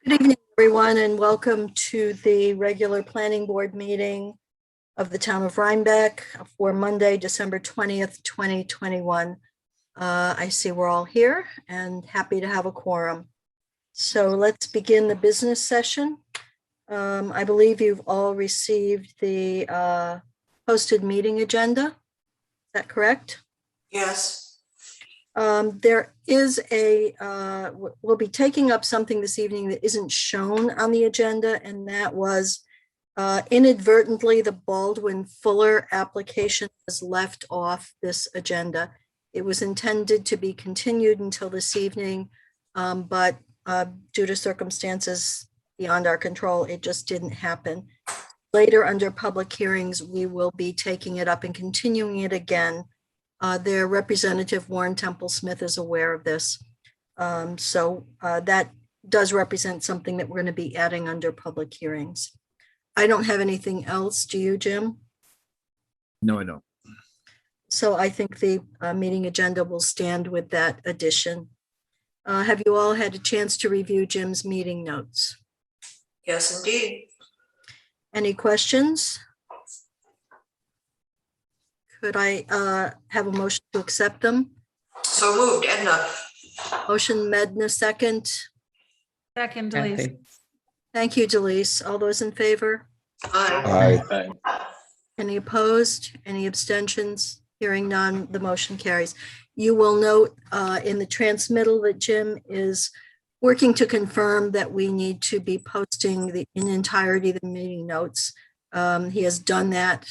Good evening, everyone, and welcome to the regular planning board meeting of the town of Rhinebeck for Monday, December 20th, 2021. I see we're all here and happy to have a quorum. So let's begin the business session. I believe you've all received the posted meeting agenda. Is that correct? Yes. There is we'll be taking up something this evening that isn't shown on the agenda, and that was inadvertently the Baldwin Fuller application was left off this agenda. It was intended to be continued until this evening, but due to circumstances beyond our control, it just didn't happen. Later, under public hearings, we will be taking it up and continuing it again. Their representative, Warren Temple Smith, is aware of this. So that does represent something that we're going to be adding under public hearings. I don't have anything else. Do you, Jim? No, I don't. So I think the meeting agenda will stand with that addition. Have you all had a chance to review Jim's meeting notes? Yes, indeed. Any questions? Could I have a motion to accept them? So moved, Edna. Motion Medna, second. Second, Delise. Kathy. Thank you, Delise. All those in favor? Aye. Aye. Any opposed? Any abstentions? Hearing none, the motion carries. You will note in the transmittal that Jim is working to confirm that we need to be posting in entirety the meeting notes. He has done that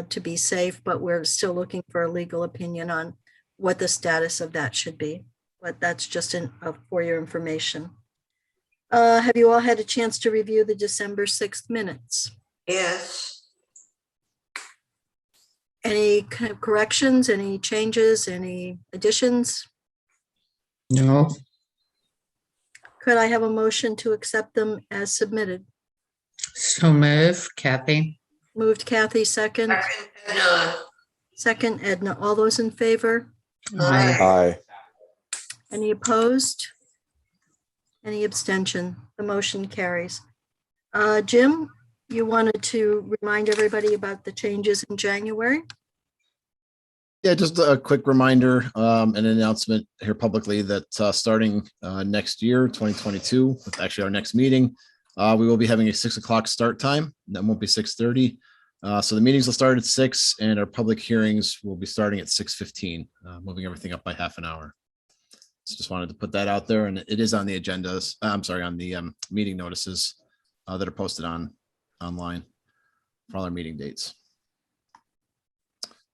to be safe, but we're still looking for a legal opinion on what the status of that should be. But that's just for your information. Have you all had a chance to review the December 6th minutes? Yes. Any corrections, any changes, any additions? No. Could I have a motion to accept them as submitted? So move, Kathy. Moved Kathy, second. Second, Edna. Second, Edna. All those in favor? Aye. Aye. Any opposed? Any abstention? The motion carries. Jim, you wanted to remind everybody about the changes in January? Yeah, just a quick reminder and an announcement here publicly that starting next year, 2022, with actually our next meeting, we will be having a 6 o'clock start time. That won't be 6:30. So the meetings will start at 6 and our public hearings will be starting at 6:15, moving everything up by half an hour. So just wanted to put that out there, and it is on the agendas. I'm sorry, on the meeting notices that are posted online for all our meeting dates.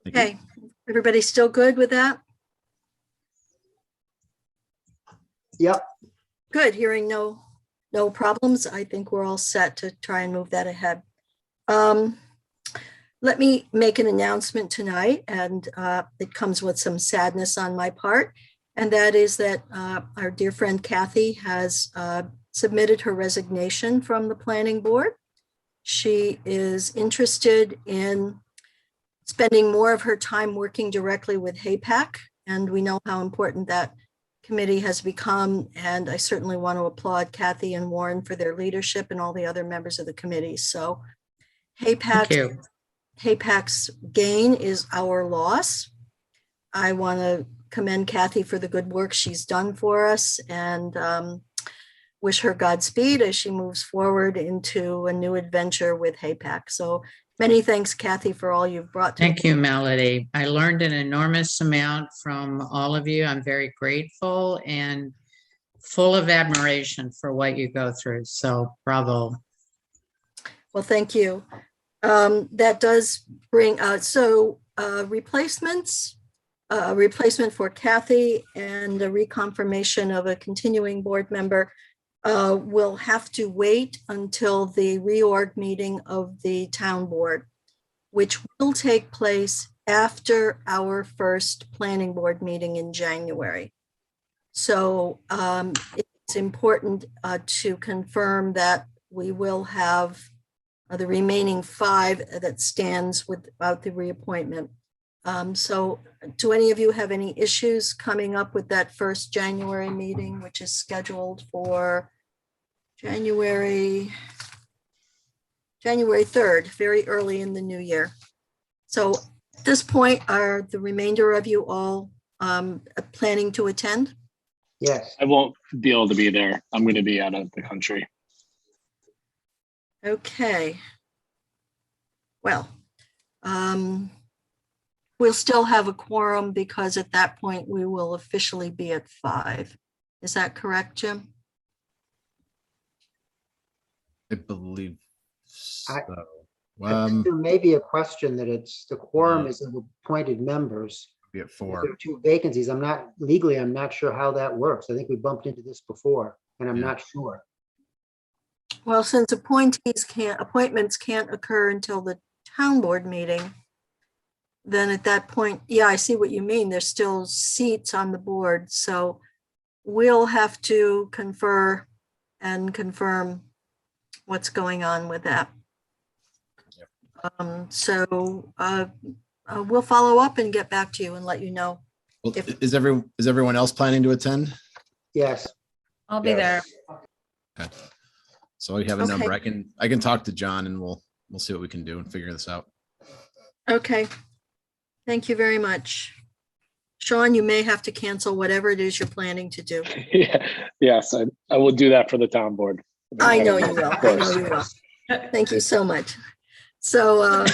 Thank you. Okay, everybody still good with that? Yep. Good, hearing no problems. I think we're all set to try and move that ahead. Let me make an announcement tonight, and it comes with some sadness on my part, and that is that our dear friend Kathy has submitted her resignation from the planning board. She is interested in spending more of her time working directly with HAPAC, and we know how important that committee has become, and I certainly want to applaud Kathy and Warren for their leadership and all the other members of the committee. So Thank you. HAPAC's gain is our loss. I want to commend Kathy for the good work she's done for us and wish her Godspeed as she moves forward into a new adventure with HAPAC. So many thanks, Kathy, for all you've brought to Thank you, Melody. I learned an enormous amount from all of you. I'm very grateful and full of admiration for what you go through. So bravo. Well, thank you. That does bring replacements, a replacement for Kathy and a reconfirmation of a continuing board member will have to wait until the reorg meeting of the town board, which will take place after our first planning board meeting in January. So it's important to confirm that we will have the remaining 5 that stands without the reappointment. So do any of you have any issues coming up with that first January meeting, which is scheduled for January 3rd, very early in the new year. So at this point, are the remainder of you all planning to attend? Yes. I won't be able to be there. I'm going to be out of the country. Okay. Well, we'll still have a quorum because at that point we will officially be at 5. Is that correct, Jim? I believe so. There may be a question that it's the quorum is of appointed members. Be at If 4. there are 2 vacancies. I'm not sure how that works. I think we bumped into this before, and I'm Yeah. not sure. Well, since appointments can't occur until the town board meeting, then at that point, yeah, I see what you mean. There's still seats on the board. So we'll have to confer and confirm what's going on with that. We'll follow up and get back to you and let you know. Well, is everyone else planning to attend? Yes. I'll be there. Okay. So we have a Okay. number. I can talk to John and we'll see what we can do and figure this out. Okay. Thank you very much. Sean, you may have to cancel whatever it is you're planning to do. Yeah. Yes, I will do that for the town board. I know you will. Of I course. know you will. Thank you so much. So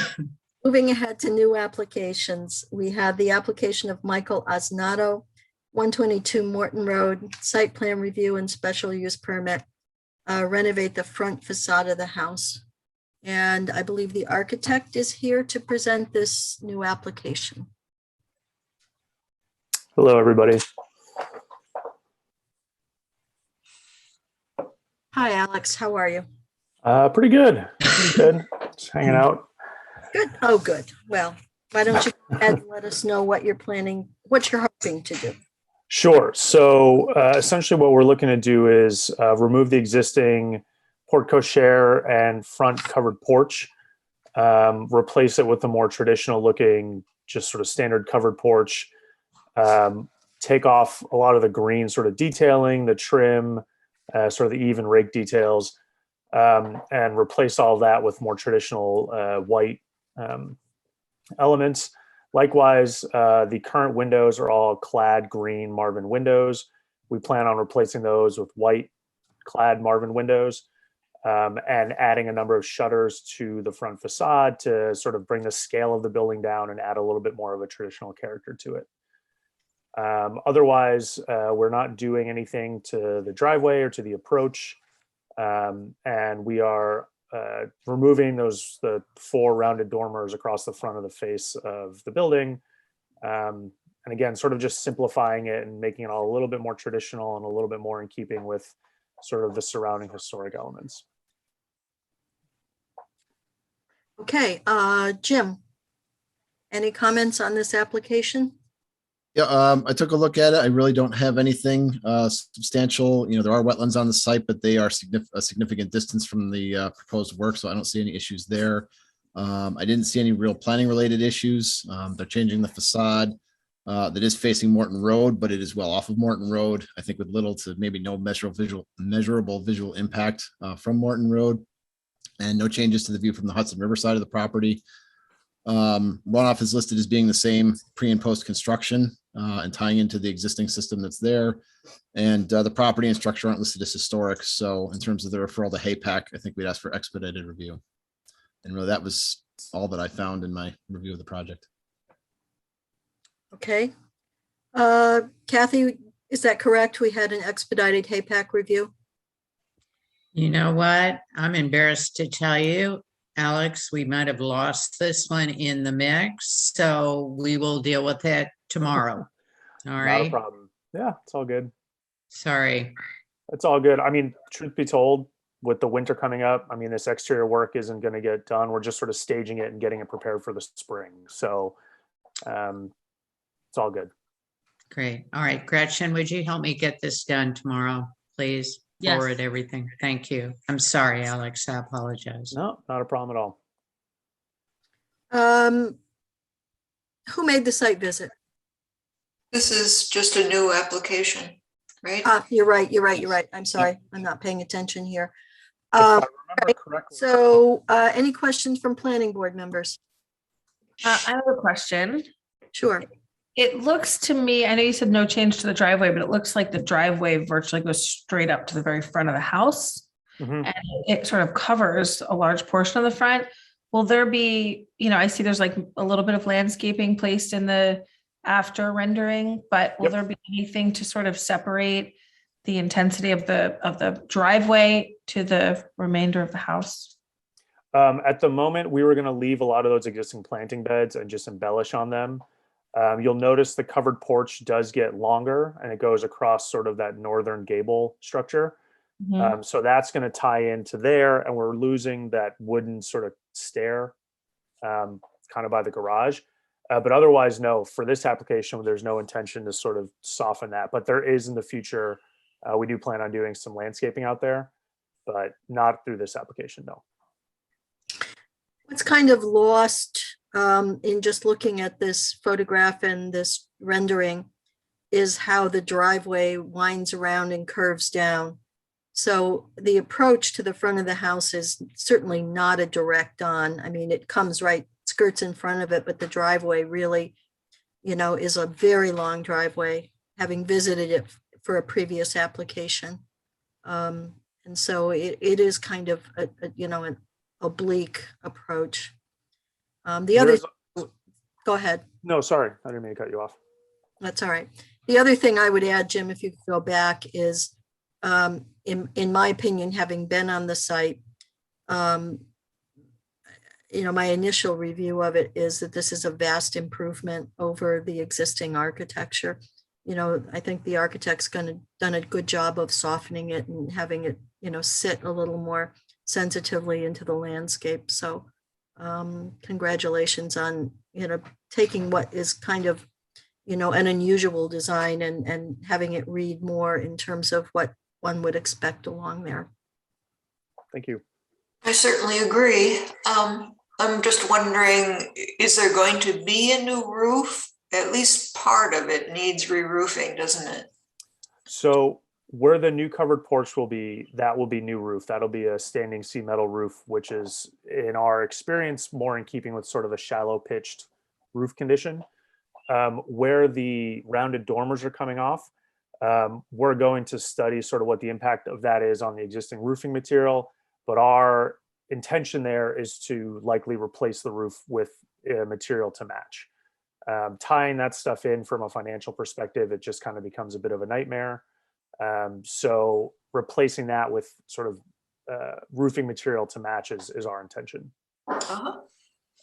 moving ahead to new applications, we have the application of Michael Osnato, 122 Morton Road, site plan review and special use permit, renovate the front facade of the house. And I believe the architect is here to present this new application. Hello, everybody. Hi, Alex. How are you? Pretty good. Pretty good. Just hanging out. Good. Oh, good. Well, why don't you go ahead and let us know what you're planning, what you're hoping to do. Sure. So essentially what we're looking to do is remove the existing porte cochere and front covered porch, replace it with a more traditional looking, just sort of standard covered porch, take off a lot of the green sort of detailing, the trim, sort of the eave and rake details, and replace all that with more traditional white elements. Likewise, the current windows are all clad green Marvin windows. We plan on replacing those with white clad Marvin windows, and adding a number of shutters to the front facade to sort of bring the scale of the building down and add a little bit more of a traditional character to it. Otherwise, we're not doing anything to the driveway or to the approach. And we are removing the 4 rounded dormers across the front of the face of the building. And again, sort of just simplifying it and making it all a little bit more traditional and a little bit more in keeping with sort of the surrounding historic elements. Okay, Jim, any comments on this application? Yeah, I took a look at it. I really don't have anything substantial. You know, there are wetlands on the site, but they are a significant distance from the proposed work, so I don't see any issues there. I didn't see any real planning related issues. They're changing the facade that is facing Morton Road, but it is well off of Morton Road. I think with little to maybe no measurable visual impact from Morton Road, and no changes to the view from the Hudson River side of the property. Runoff is listed as being the same pre and post construction and tying into the existing system that's there. And the property and structure aren't listed as historic. So in terms of the referral to HAPAC, I think we'd ask for expedited review. And really that was all that I found in my review of the project. Okay. Kathy, is that correct? We had an expedited HAPAC review? You know what? I'm embarrassed to tell you, Alex, we might have lost this one in the mix, so we will deal with it tomorrow. All Not a right. problem. Yeah, it's all good. Sorry. It's all good. I mean, truth be told, with the winter coming up, I mean, this exterior work isn't going to get done. We're just sort of staging it and getting it prepared for the spring. So it's all good. Great. All right. Gretchen, would you help me get this done tomorrow, please? Yes. Forward everything. Thank you. I'm sorry, Alex. I apologize. No, not a problem at all. Who made the site visit? This is just a new application. right? You're right. I'm sorry. I'm not paying attention here. If I Um, remember correctly. So any questions from planning board members? I have a question. Sure. It looks to me, I know you said no change to the driveway, but it looks like the driveway virtually goes straight up to the very front of the house. Mhm. And it sort of covers a large portion of the front. Will there be, I see there's like a little bit of landscaping placed in the after rendering, but will Yep. there be anything to sort of separate the intensity of the driveway to the remainder of the house? At the moment, we were going to leave a lot of those existing planting beds and just embellish on them. You'll notice the covered porch does get longer and it goes across sort of that northern gable structure. Mhm. So that's going to tie into there, and we're losing that wooden sort of stair kind of by the garage. But otherwise, no, for this application, there's no intention to sort of soften that. But there is in the future, we do plan on doing some landscaping out there, but not through this application, no. What's kind of lost in just looking at this photograph and this rendering is how the driveway winds around and curves down. So the approach to the front of the house is certainly not a direct on. I mean, it comes right, skirts in front of it, but the driveway really, is a very long driveway, having visited it for a previous application. And so it is kind of an oblique approach. The other, go ahead. No, sorry, I didn't mean to cut you off. That's all right. The other thing I would add, Jim, if you could go back, is in my opinion, having been on the site, my initial review of it is that this is a vast improvement over the existing architecture. I think the architect's done a good job of softening it and having it, sit a little more sensitively into the landscape. So congratulations on, taking what is kind of, an unusual design and having it read more in terms of what one would expect along there. Thank you. I certainly agree. I'm just wondering, is there going to be a new roof? At least part of it needs re-roofing, doesn't it? So where the new covered porch will be, that will be new roof. That'll be a standing seam metal roof, which is, in our experience, more in keeping with sort of a shallow pitched roof condition. Where the rounded dormers are coming off, we're going to study sort of what the impact of that is on the existing roofing material. But our intention there is to likely replace the roof with material to match. Tying that stuff in from a financial perspective, it just kind of becomes a bit of a nightmare. So replacing that with sort of roofing material to match is our intention. Uh-huh.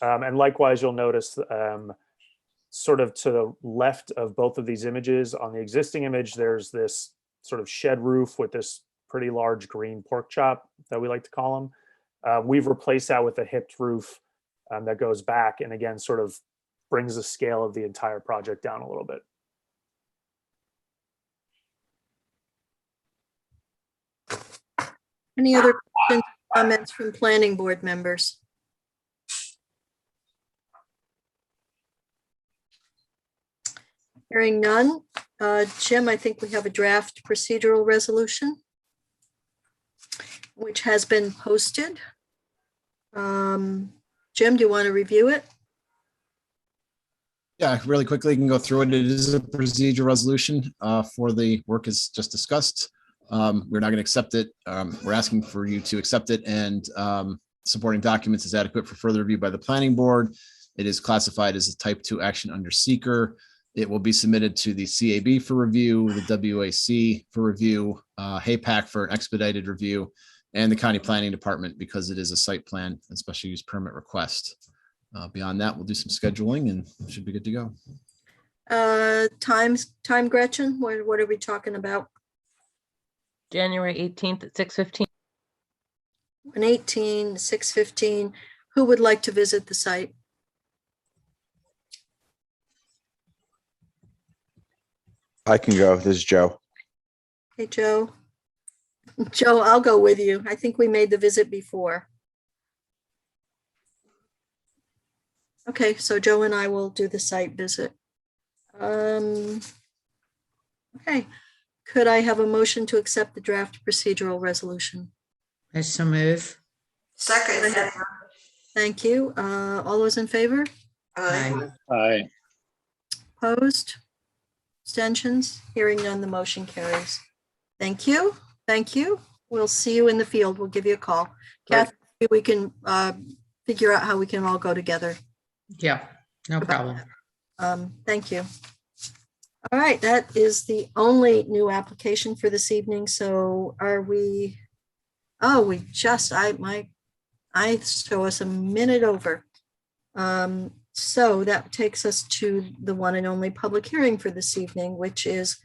And likewise, you'll notice sort of to the left of both of these images, on the existing image, there's this sort of shed roof with this pretty large green pork chop that we like to call them. We've replaced that with a hipped roof that goes back and again sort of brings the scale of the entire project down a little bit. Any other questions, comments from planning board members? Hearing none. Jim, I think we have a draft procedural resolution, which has been posted. Jim, do you want to review it? Yeah, really quickly, you can go through it. It is a procedural resolution for the work as just discussed. We're not going to accept it. We're asking for you to accept it, and supporting documents is adequate for further review by the planning board. It is classified as a type 2 action under seeker. It will be submitted to the CAB for review, the WAC for review, HAPAC for an expedited review, and the county planning department because it is a site plan and special use permit request. Beyond that, we'll do some scheduling and should be good to go. Time, Gretchen, what are we talking about? January 18th at 6:15. 1:18, 6:15. Who would like to visit the site? I can go. This is Joe. Hey, Joe. Joe, I'll go with you. I think we made the visit before. Okay, so Joe and I will do the site visit. Okay, Could I have a motion to accept the draft procedural resolution? I so move. Second. Thank you. All those in favor? Aye. Aye. Opposed? Abstentions? Hearing none, the motion carries. Thank you. Thank you. We'll see you in the field. We'll give you a call. Right. Kathy, we can figure out how we can all go together. Yeah, no problem. Thank you. All right, that is the only new application for this evening. So are we, oh, we just, I show us a minute over. So that takes us to the one and only public hearing for this evening, which is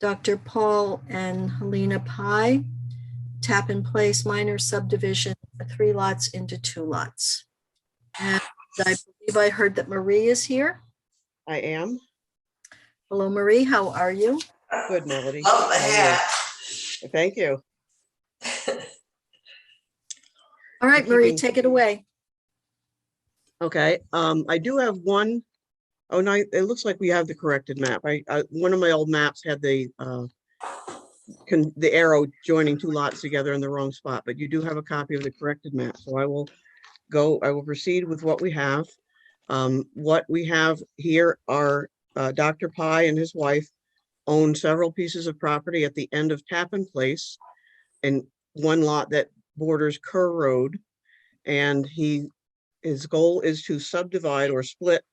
Dr. Paul and Helena Pye, Tappan Place minor subdivision, 3 lots into 2 lots. And I believe I heard that Marie is here. I am. Hello, Marie. How are you? Good, Melody. Love the How are you? hat. Thank you. All right, For Marie, keeping- take it away. Okay, I do have one. Oh, no, it looks like we have the corrected map. One of my old maps had the arrow joining 2 lots together in the wrong spot, but you do have a copy of the corrected map. So I will proceed with what we have. What we have here are Dr. Pye and his wife own several pieces of property at the end of Tappan Place and 1 lot that borders Kerr Road. And his goal is to subdivide or split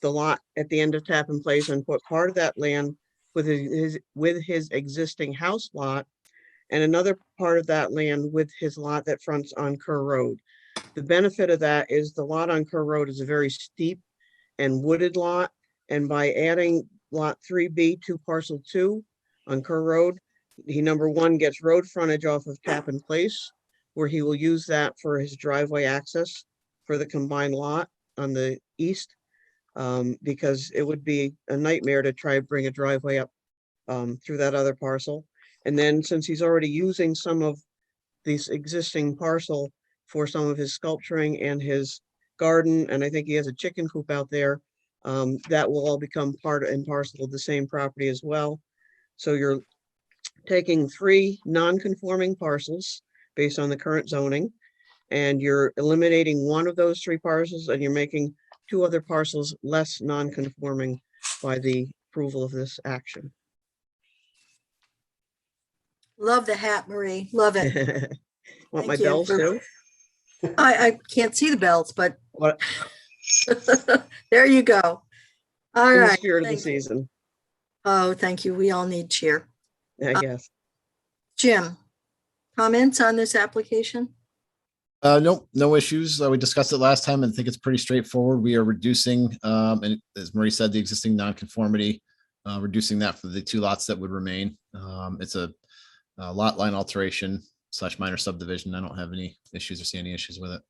the lot at the end of Tappan Place and put part of that land with his existing house lot and another part of that land with his lot that fronts on Kerr Road. The benefit of that is the lot on Kerr Road is a very steep and wooded lot. And by adding lot 3B to parcel 2 on Kerr Road, he, number 1, gets road frontage off of Tappan Place, where he will use that for his driveway access for the combined lot on the east, because it would be a nightmare to try to bring a driveway up through that other parcel. And then since he's already using some of this existing parcel for some of his sculpturing and his garden, and I think he has a chicken coop out there, that will all become part and parcel of the same property as well. So you're taking 3 non-conforming parcels based on the current zoning, and you're eliminating 1 of those 3 parcels, and you're making 2 other parcels less non-conforming by the approval of this action. Love the hat, Marie. Love it. Want Thank my you bells for- too? I can't see the bells, but What? there you go. All In the right. spirit of the Thank you. season, Oh, thank you. We all need cheer. I guess. Jim, comments on this application? Nope, no issues. We discussed it last time and think it's pretty straightforward. We are reducing, and as Marie said, the existing nonconformity, reducing that for the 2 lots that would remain. It's a lot line alteration / minor subdivision. I don't have any issues or see any issues with it.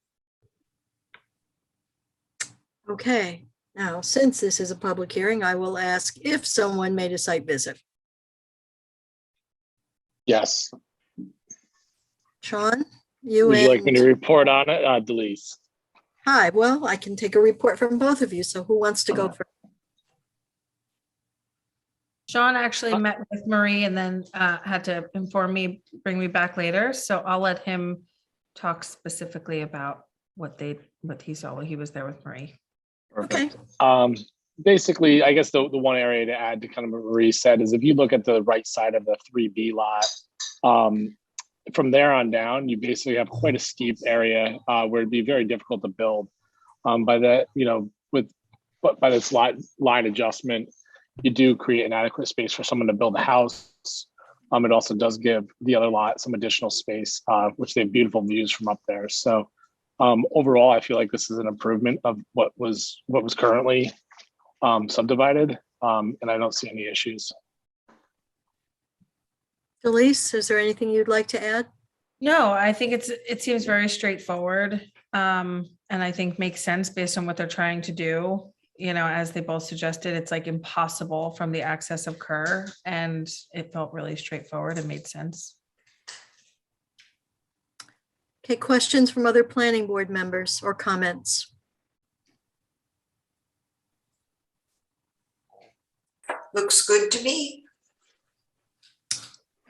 Okay. Now, since this is a public hearing, I will ask if someone made a site visit. Yes. Sean, you Would you like me to and report on it? Delise. hi. Well, I can take a report from both of you. So who wants to go first? Sean actually met with Marie and then had to inform me, bring me back later. So I'll let him talk specifically about what he saw while he was there with Marie. Okay. Basically, I guess the one area to add to kind of what Marie said is if you look at the right side of the 3B lot, from there on down, you basically have quite a steep area where it'd be very difficult to build. By that, by this line adjustment, you do create an adequate space for someone to build a house. It also does give the other lot some additional space, which they have beautiful views from up there. So overall, I feel like this is an improvement of what was currently subdivided, and I don't see any issues. Elise, is there anything you'd like to add? No, I think it seems very straightforward, and I think makes sense based on what they're trying to do. As they both suggested, it's like impossible from the access of Kerr, and it felt really straightforward and made sense. Okay, questions from other planning board members or comments? Looks good to me.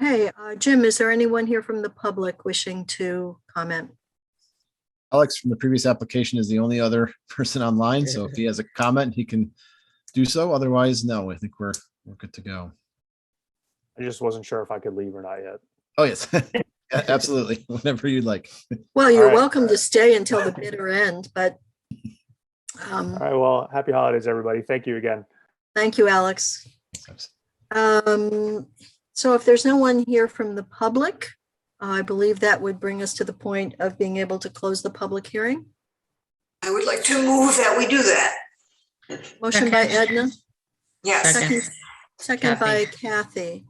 Okay, Jim, is there anyone here from the public wishing to comment? Alex from the previous application is the only other person online, so if he has a comment, he can do so. Otherwise, no, I think we're good to go. I just wasn't sure if I could leave or not yet. Oh, yes. Yeah, absolutely. Whenever you'd like. Well, you're All right. welcome to stay until the bitter end, but All right. Well, happy holidays, everybody. Thank you again. thank you, Alex. So if there's no one here from the public, I believe that would bring us to the point of being able to close the public hearing. I would like to move that we do that. Motion by Edna, Yes. second by Kathy.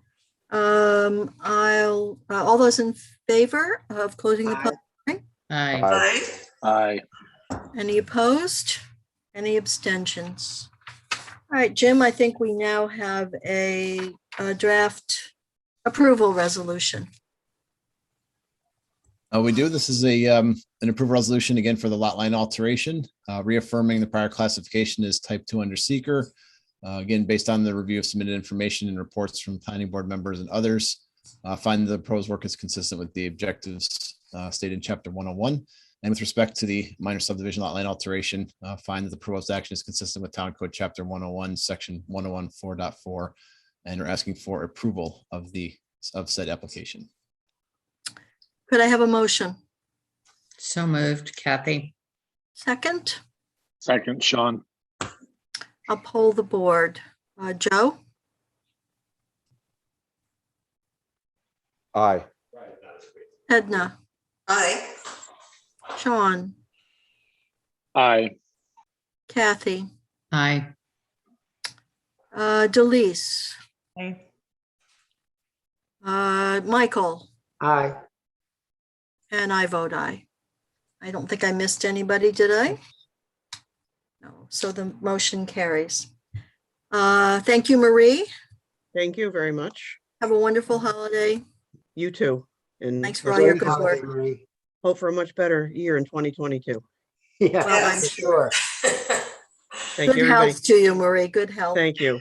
All those in favor of closing the public hearing? Aye. Aye. Aye. Any opposed? Any abstentions? All right, Jim, I think we now have a draft approval resolution. We do. This is an approval resolution again for the lot line alteration, reaffirming the prior classification as type 2 under seeker. Again, based on the review of submitted information and reports from planning board members and others, find the proposed work is consistent with the objectives stated in chapter 101. And with respect to the minor subdivision lot line alteration, find that the proposed action is consistent with town code chapter 101, section 101 4.4, and are asking for approval of said application. Could I have a motion? So moved, Kathy. Second, Second, Sean. I'll poll the board. Joe, Aye. Edna, Aye. Sean, Aye. Kathy, Aye. Delise, Okay. Michael, Aye. and I vote aye. I don't think I missed anybody, did I? No, so the motion carries. Thank you, Marie. Thank you very much. Have a wonderful holiday. You too. And Thanks for all your Great good holiday, work. Marie. hope for a much better year in 2022. Yeah, Well, I'm for sure. sure. Thank Good you, everybody. health to you, Marie. Good health. Thank you.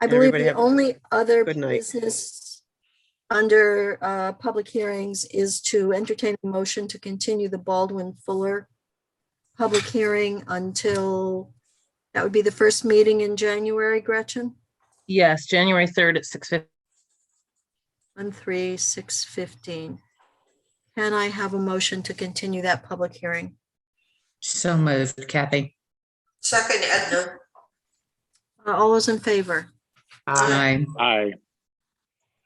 I believe everybody the have a only other good night. business under public hearings is to entertain a motion to continue the Baldwin Fuller public hearing until, that would be the first meeting in January, Gretchen? Yes, January 3rd at 6:15. 1-3-6-15. Can I have a motion to continue that public hearing? So moved, Kathy. Second, Edna. All those in favor? Aye. Aye.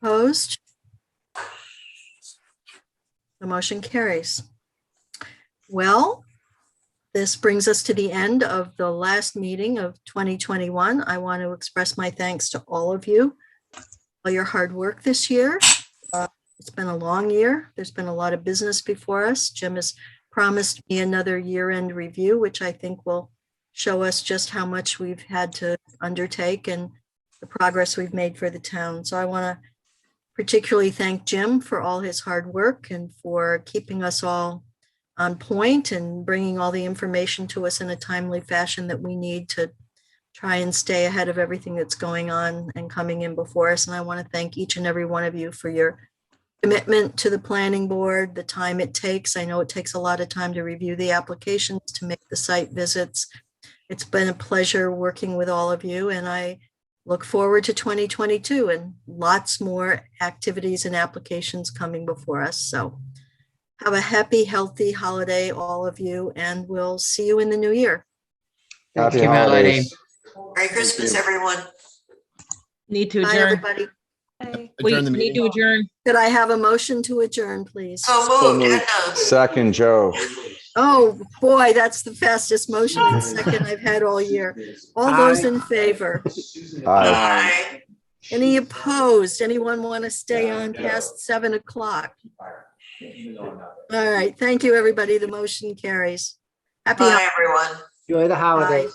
Opposed? The motion carries. Well, this brings us to the end of the last meeting of 2021. I want to express my thanks to all of you for your hard work this year. It's been a long year. There's been a lot of business before us. Jim has promised me another year-end review, which I think will show us just how much we've had to undertake and the progress we've made for the town. So I want to particularly thank Jim for all his hard work and for keeping us all on point and bringing all the information to us in a timely fashion that we need to try and stay ahead of everything that's going on and coming in before us. And I want to thank each and every one of you for your commitment to the planning board, the time it takes. I know it takes a lot of time to review the applications, to make the site visits. It's been a pleasure working with all of you, and I look forward to 2022 and lots more activities and applications coming before us. So have a happy, healthy holiday, all of you, and we'll see you in the new year. Happy you, Melody. holidays. Merry Christmas, everyone. Need to Bye, adjourn. everybody. Bye. We Adjourn the need to meeting. adjourn. Could I have a motion to adjourn, please? So moved, moved. Edna. Second, Joe. Oh, boy, that's the fastest motion and second I've had all year. All those in favor? Aye. Aye. Any opposed? Anyone want to stay on past 7 o'clock? All right, thank you, everybody. The motion carries. Happy Bye, everyone. Enjoy the holidays.